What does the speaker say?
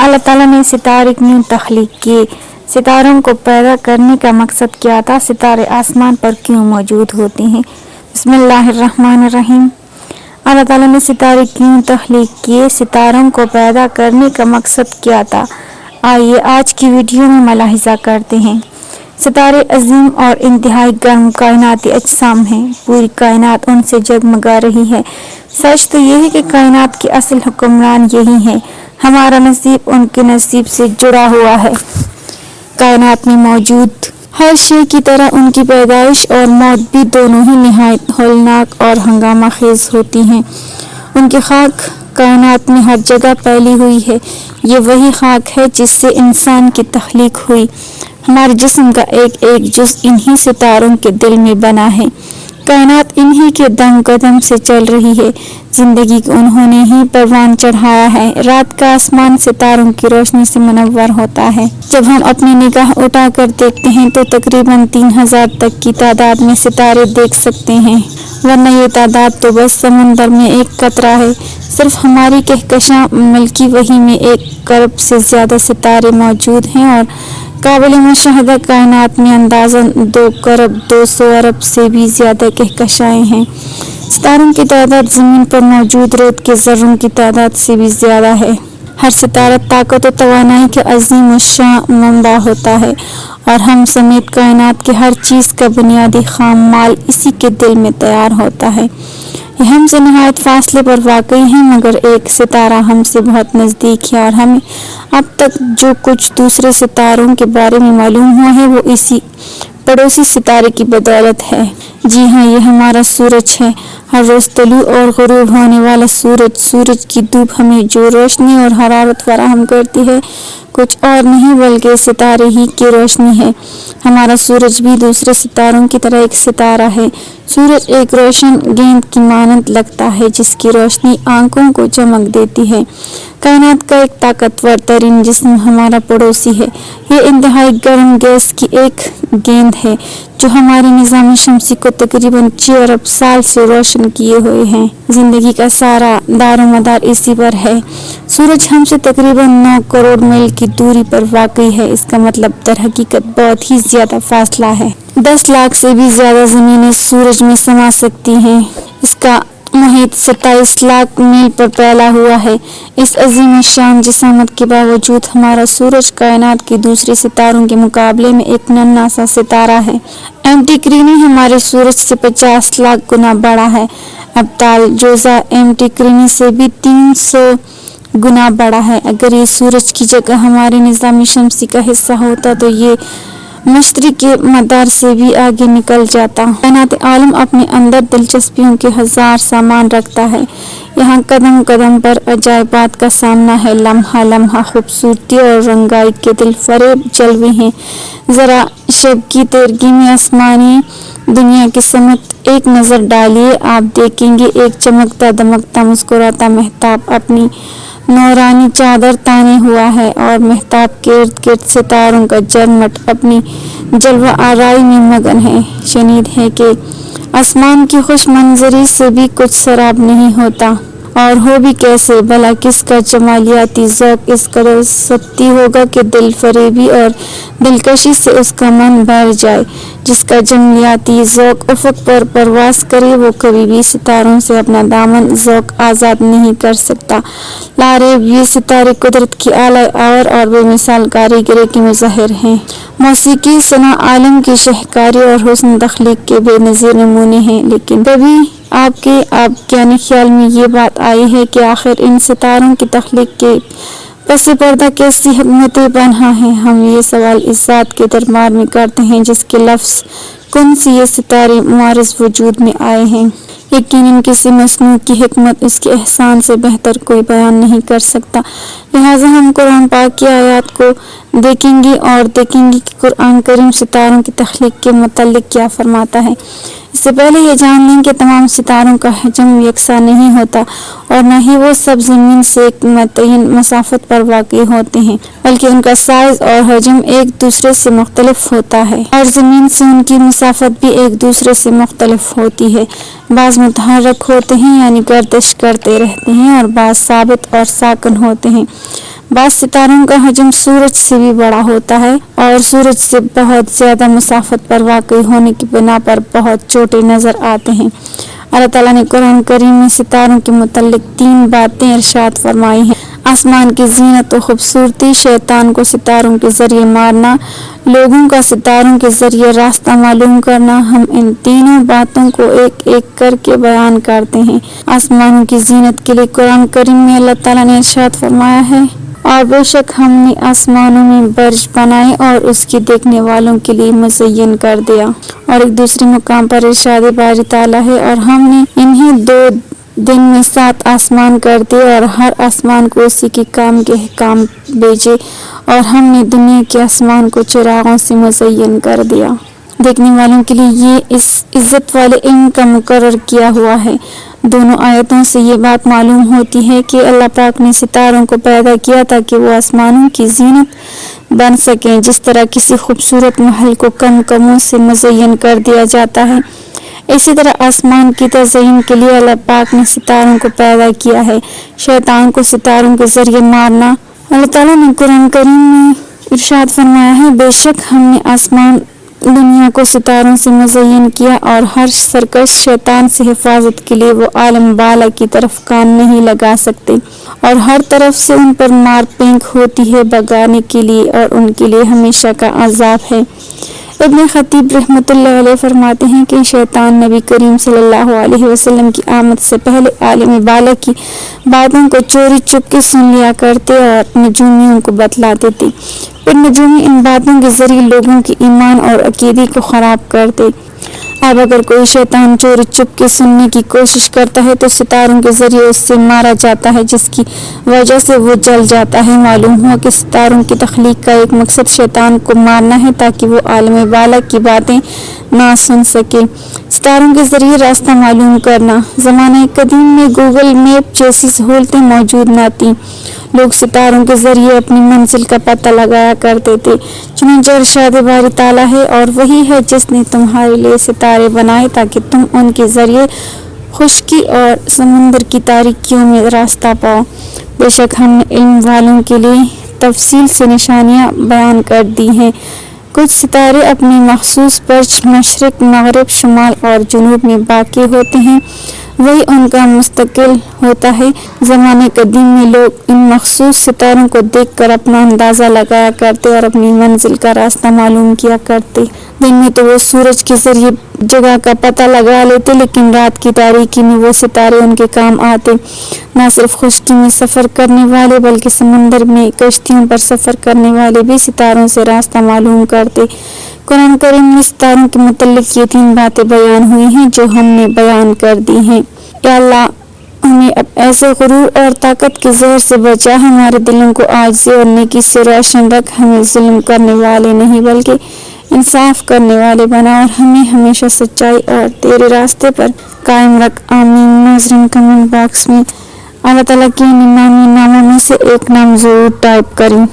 اللہ تعالیٰ نے ستارے کیوں تخلیق کیے؟ ستاروں کو پیدا کرنے کا مقصد کیا تھا؟ ستارے آسمان پر کیوں موجود ہوتے ہیں؟ بسم اللہ الرحمن الرحیم۔ اللہ تعالیٰ نے ستارے کیوں تخلیق کیے؟ ستاروں کو پیدا کرنے کا مقصد کیا تھا؟ آئیے آج کی ویڈیو میں ملاحظہ کرتے ہیں۔ ستارے عظیم اور انتہائی گرم کائناتی اجسام ہیں۔ پوری کائنات ان سے جگمگا رہی ہے۔ سچ تو یہ ہے کہ کائنات کے اصل حکمران یہی ہیں۔ ہمارا نصیب ان کے نصیب سے جڑا ہوا ہے۔ کائنات میں موجود ہر شے کی طرح ان کی پیدائش اور موت بھی دونوں ہی نہایت ہولناک اور ہنگامہ خیز ہوتی ہیں۔ ان کی خاک کائنات میں ہر جگہ پھیلی ہوئی ہے۔ یہ وہی خاک ہے جس سے انسان کی تخلیق ہوئی۔ ہمارے جسم کا ایک ایک جز انہی ستاروں کے دل میں بنا ہے۔ کائنات انہی کے دم قدم سے چل رہی ہے۔ زندگی کو انہوں نے ہی پروان چڑھایا ہے۔ رات کا آسمان ستاروں کی روشنی سے منور ہوتا ہے۔ جب ہم اپنی نگاہ اٹھا کر دیکھتے ہیں تو تقریباً 3000 تک کی تعداد میں ستارے دیکھ سکتے ہیں، ورنہ یہ تعداد تو بس سمندر میں ایک قطرہ ہے۔ صرف ہماری کہکشاں ملکی وہی میں 1 ارب سے زیادہ ستارے موجود ہیں اور قابل مشاہدہ کائنات میں اندازاً 2 ارب 200 ارب سے بھی زیادہ کہکشائیں ہیں۔ ستاروں کی تعداد زمین پر موجود ریت کے ذروں کی تعداد سے بھی زیادہ ہے۔ ہر ستارہ طاقت و توانائی کا عظیم الشان منبع ہوتا ہے اور ہم سمیت کائنات کے ہر چیز کا بنیادی خام مال اسی کے دل میں تیار ہوتا ہے۔ یہ ہم سے نہایت فاصلے پر واقع ہے، مگر ایک ستارہ ہم سے بہت نزدیک ہے اور ہمیں اب تک جو کچھ دوسرے ستاروں کے بارے میں معلوم ہوا ہے وہ اسی پڑوسی ستارے کی بدولت ہے۔ جی ہاں، یہ ہمارا سورج ہے۔ ہر روز طلوع اور غروب ہونے والا سورج کی دھوپ ہمیں جو روشنی اور حرارت فراہم کرتی ہے کچھ اور نہیں بلکہ ستارے ہی کی روشنی ہے۔ ہمارا سورج بھی دوسرے ستاروں کی طرح ایک ستارہ ہے۔ سورج ایک روشن گیند کی مانند لگتا ہے جس کی روشنی آنکھوں کو چمک دیتی ہے۔ کائنات کا ایک طاقتور ترین جسم ہمارا پڑوسی ہے۔ یہ انتہائی گرم گیس کی ایک گیند ہے جو ہمارے نظام شمسی کو تقریباً 6 ارب سال سے روشن کیے ہوئے ہیں۔ زندگی کا سارا دار و مدار اسی پر ہے۔ سورج ہم سے تقریباً 9 کروڑ میل کی دوری پر واقع ہے۔ اس کا مطلب در حقیقت بہت ہی زیادہ فاصلہ ہے۔ 10 لاکھ سے بھی زیادہ زمینیں سورج میں سما سکتی ہیں۔ اس کا محیط 27 لاکھ میل پر پھیلا ہوا ہے۔ اس عظیم الشان جسامت کے باوجود ہمارا سورج کائنات کے دوسرے ستاروں کے مقابلے میں ایک ننھا سا ستارہ ہے۔ اینٹیکرینی ہمارے سورج سے 50 لاکھ گنا بڑا ہے۔ ابطال جوزا اینٹیکرینی سے بھی 300 گنا بڑا ہے۔ اگر یہ سورج کی جگہ ہمارے نظام شمسی کا حصہ ہوتا تو یہ مشرق کے مدار سے بھی آگے نکل جاتا۔ کائنات عالم اپنے اندر دلچسپیوں کے 1000 سامان رکھتا ہے۔ یہاں قدم قدم پر عجائبات کا سامنا ہے۔ لمحہ لمحہ خوبصورتی اور رنگائی کے دل فریب جلوے ہیں۔ ذرا شب کی تیرگی میں آسمانی دنیا کی سمت ایک نظر ڈالیے، آپ دیکھیں گے ایک چمکتا دمکتا مسکراتا مہتاب اپنی نورانی چادر تانے ہوا ہے اور مہتاب کے ارد گرد ستاروں کا جرمٹ اپنی جلوہ آرائی میں مگن ہے۔ شنید ہے کہ آسمان کی خوش منظری سے بھی کچھ سراب نہیں ہوتا، اور ہو بھی کیسے، بھلا کس کا جمالیاتی ذوق اس قدر سطحی ہوگا کہ دل فریبی اور دلکشی سے اس کا من بھر جائے۔ جس کا جمالیاتی ذوق افق پر پرواز کرے وہ کبھی بھی ستاروں سے اپنا دامن ذوق آزاد نہیں کر سکتا۔ لاریب یہ ستارے قدرت کی اعلیٰ آور اور بے مثال کاریگری کے مظاہر ہیں۔ موسیقی صنع عالم کی شاہکاری اور حسن تخلیق کے بے نظیر نمونے ہیں، لیکن کبھی آپ کے یعنی خیال میں یہ بات آئی ہے کہ آخر ان ستاروں کی تخلیق کے پس پردہ کیسی حکمت پنہاں ہے؟ ہم یہ سوال اس ذات کے دربار میں کرتے ہیں جس کے لفظ کن سے یہ ستارے معارض وجود میں آئے ہیں۔ یقیناً کسی مصنوع کی حکمت اس کے احسان سے بہتر کوئی بیان نہیں کر سکتا۔ لہٰذا ہم قرآن پاک کی آیات کو دیکھیں گے اور دیکھیں گے کہ قرآن کریم ستاروں کی تخلیق کے متعلق کیا فرماتا ہے۔ اس سے پہلے یہ جان لیں کہ تمام ستاروں کا حجم یکساں نہیں ہوتا اور نہ ہی وہ سب زمین سے ایک متعین مسافت پر واقع ہوتے ہیں، بلکہ ان کا سائز اور حجم ایک دوسرے سے مختلف ہوتا ہے اور زمین سے ان کی مسافت بھی ایک دوسرے سے مختلف ہوتی ہے۔ بعض متحرک ہوتے ہیں یعنی گردش کرتے رہتے ہیں اور بعض ثابت اور ساکن ہوتے ہیں۔ بعض ستاروں کا حجم سورج سے بھی بڑا ہوتا ہے اور سورج سے بہت زیادہ مسافت پر واقع ہونے کی بنا پر بہت چھوٹے نظر آتے ہیں۔ اللہ تعالیٰ نے قرآن کریم میں ستاروں کے متعلق 3 باتیں ارشاد فرمائی ہیں: آسمان کی زینت و خوبصورتی، شیطان کو ستاروں کے ذریعے مارنا، لوگوں کا ستاروں کے ذریعے راستہ معلوم کرنا۔ ہم ان تینوں باتوں کو ایک ایک کر کے بیان کرتے ہیں۔ آسمانوں کی زینت کے لیے قرآن کریم میں اللہ تعالیٰ نے ارشاد فرمایا ہے: اور بے شک ہم نے آسمانوں میں برج بنائے اور اس کی دیکھنے والوں کے لیے مزین کر دیا۔ اور ایک دوسرے مقام پر ارشاد باری تعالیٰ ہے: اور ہم نے انہیں 2 دن میں 7 آسمان کر دیے اور ہر آسمان کو اسی کے کام کے احکام بھیجے، اور ہم نے دنیا کے آسمان کو چراغوں سے مزین کر دیا۔ دیکھنے والوں کے لیے یہ اس عزت والے علم کا مقرر کیا ہوا ہے۔ دونوں آیتوں سے یہ بات معلوم ہوتی ہے کہ اللہ پاک نے ستاروں کو پیدا کیا تاکہ وہ آسمانوں کی زینت بن سکیں، جس طرح کسی خوبصورت محل کو کم کموں سے مزین کر دیا جاتا ہے، اسی طرح آسمان کی تزئین کے لیے اللہ پاک نے ستاروں کو پیدا کیا ہے۔ شیطان کو ستاروں کے ذریعے مارنا۔ اللہ تعالیٰ نے قرآن کریم میں ارشاد فرمایا ہے: بے شک ہم نے آسمان دنیا کو ستاروں سے مزین کیا اور ہر سرکش شیطان سے حفاظت کے لیے وہ عالم بالا کی طرف کان نہیں لگا سکتے، اور ہر طرف سے ان پر مار پینک ہوتی ہے بگانے کے لیے، اور ان کے لیے ہمیشہ کا عذاب ہے۔ ابن خطیب رحمۃ اللہ علیہ فرماتے ہیں کہ شیطان نبی کریم صلی اللہ علیہ وسلم کی آمد سے پہلے عالم بالا کی باتوں کو چوری چپ کے سن لیا کرتے اور نجومیوں کو بتلاتے تھے، پھر نجومی ان باتوں کے ذریعے لوگوں کے ایمان اور عقیدے کو خراب کرتے۔ اب اگر کوئی شیطان چوری چپ کے سننے کی کوشش کرتا ہے تو ستاروں کے ذریعے اس سے مارا جاتا ہے، جس کی وجہ سے وہ جل جاتا ہے۔ معلوم ہوا کہ ستاروں کی تخلیق کا ایک مقصد شیطان کو مارنا ہے تاکہ وہ عالم بالا کی باتیں نہ سن سکے۔ ستاروں کے ذریعے راستہ معلوم کرنا۔ زمانہ قدیم میں گوگل میپ جیسی سہولتیں موجود نہ تھیں۔ لوگ ستاروں کے ذریعے اپنی منزل کا پتہ لگایا کرتے تھے۔ چنانچہ ارشاد باری تعالیٰ ہے: اور وہی ہے جس نے تمہارے لیے ستارے بنائے تاکہ تم ان کے ذریعے خشکی اور سمندر کی تاریکیوں میں راستہ پاؤ۔ بے شک ہم نے علم والوں کے لیے تفصیل سے نشانیاں بیان کر دی ہیں۔ کچھ ستارے اپنے مخصوص برج مشرق، مغرب، شمال اور جنوب میں واقع ہوتے ہیں، وہی ان کا مستقل ہوتا ہے۔ زمانے قدیم میں لوگ ان مخصوص ستاروں کو دیکھ کر اپنا اندازہ لگایا کرتے اور اپنی منزل کا راستہ معلوم کیا کرتے۔ دن میں تو وہ سورج کے ذریعے جگہ کا پتہ لگا لیتے، لیکن رات کی تاریکی میں وہ ستارے ان کے کام آتے۔ نہ صرف خشکی میں سفر کرنے والے بلکہ سمندر میں کشتیوں پر سفر کرنے والے بھی ستاروں سے راستہ معلوم کرتے۔ قرآن کریم میں ستاروں کے متعلق یہ 3 باتیں بیان ہوئی ہیں جو ہم نے بیان کر دی ہیں۔ یا اللہ، ہمیں اب ایسے غرور اور طاقت کے زہر سے بچا، ہمارے دلوں کو عاجزی اور نیکی سے روشن رکھ، ہمیں ظلم کرنے والے نہیں بلکہ انصاف کرنے والے بنا، اور ہمیں ہمیشہ سچائی اور تیرے راستے پر قائم رکھ۔ آمین۔ ناظرین، کمنٹ باکس میں اللہ تعالیٰ کے ناموں میں سے ایک نام ضرور ٹائپ کریں۔